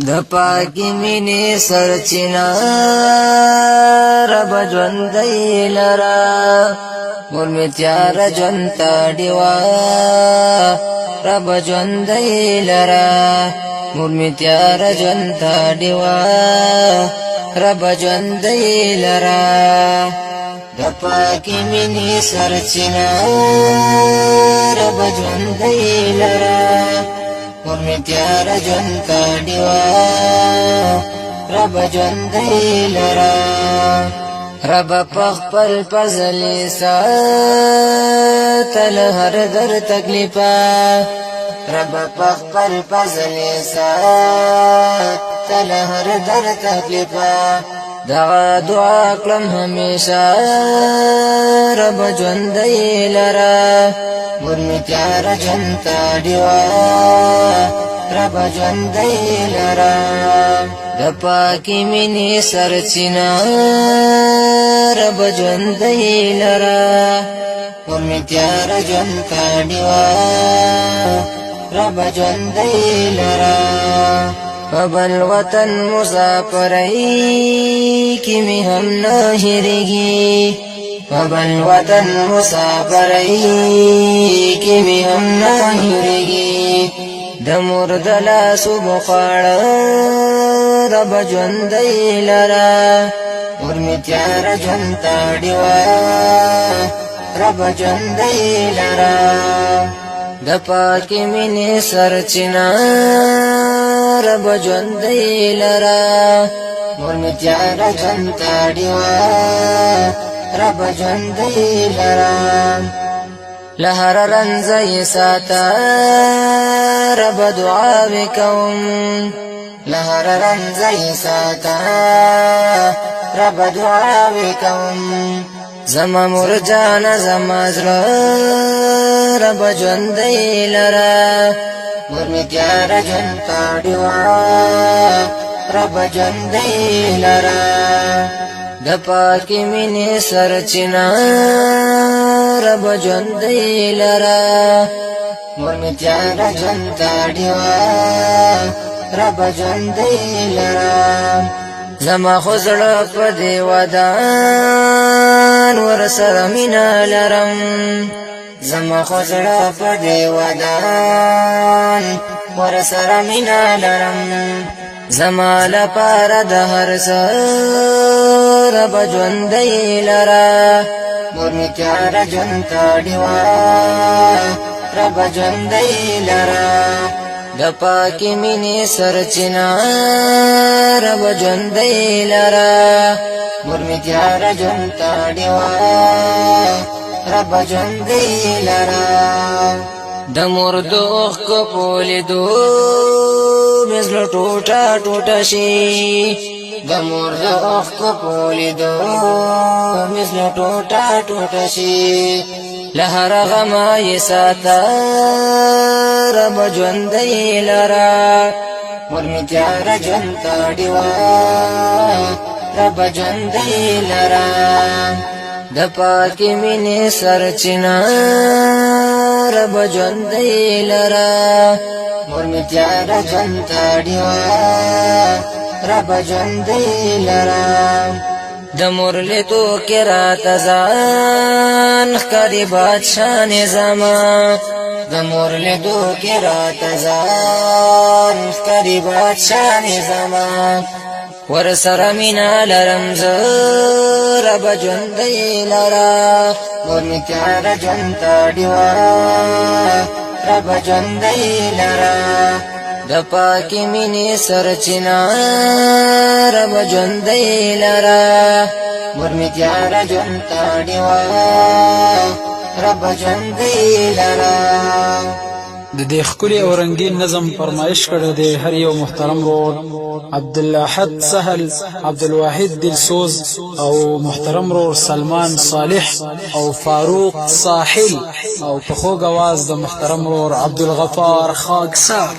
د پاکی مینې سرچینه رب ژوندی لرا مور می تیار ژوند ته ډیوا رب ژوندی لرا مور می تیار ژوند ته ډیوا رب ژوندی لرا د پاکی مینې سرچینه رب ژوندی لرا مور می تیار ژوند ته ډیوا رب ژوندی لرا رب په خپل فضل ساتل هر در تکلیفا رب په خپل فضل ساتل هر در تکلیفا دعا دعا کلم همیشه رب ژوندی لرا مور می تیار ژوند ته ډیوا رب ژوندی لرا د پاکی مینې سرچینه رب ژوندی لرا مور می تیار ژوند ته ډیوا رب ژوندی لرا فبل وطن مسافرئی کی می هم نه هیریږي فبل وطن مسافرئی کی می هم نه هیریږي د مور د لاسو بخاړه رب ژوندی لرا مور می تیار ژوند ته ډیوا رب ژوندی لرا د پاکی مینې سرچینه رب ژوندی لرا مور می تیار ژوند ته ډیوا رب ژوندی لرا لهر رنځي ساته رب دعا وکوم لهر رنځي ساته رب دعا وکوم زما مور جان زما زړه رب ژوندی لرا مور می تیار ژوند ته ډیوا رب ژوندی لرا د پاکی مینې سرچینه رب ژوندی لرا مور می تیار ژوند ته ډیوا رب ژوندی لرا زما خو زړه په دې ودان ورسره مینه لرم زما خو زړه په دې ودان ورسره مینه لرم زما لپاره د هر څه رب ژوندی لرا مور می تیار ژوند ته ډیوا رب ژوندی لرا د پاکی مینې سرچینه رب ژوندی لرا مور می تیار ژوند ته ډیوا رب ژوندی لرا د مور د اوښکو په لیدو مې زړه ټوټه ټوټه شي د مور د اوښکو په لیدو مې زړه ټوټه ټوټه شي له هر غمه یې ساته رب ژوندی لرا مور می تیار ژوند ته ډیوا رب ژوندی لرا د پاکی مینې سرچینه رب ژوندی لرا مور می تیار ژوند ته ډیوا رب ژوندی لرا د مور لیدو کې راته ځان ښکاري بادشاه نظاما د مور لیدو کې راته ځان ښکاري بادشاه نظاما ورسره مینه لرم زه رب ژوندی لرا مور می تیار ژوند ته ډیوا رب ژوندی لرا د پاکی مینې سرچینه رب ژوندی لرا مور می تیار ژوند ته ډیوا رب ژوندی لرا د دې ښکلي او رنګین نظم فرمایش کړی دی هر یو محترم ورور عبدالاحد سهل عبدالواحد دلسوز او محترم ورور سلمان صالح او فاروق ساحل او په خوږ اواز د محترم ورور عبدالغفار خاکسار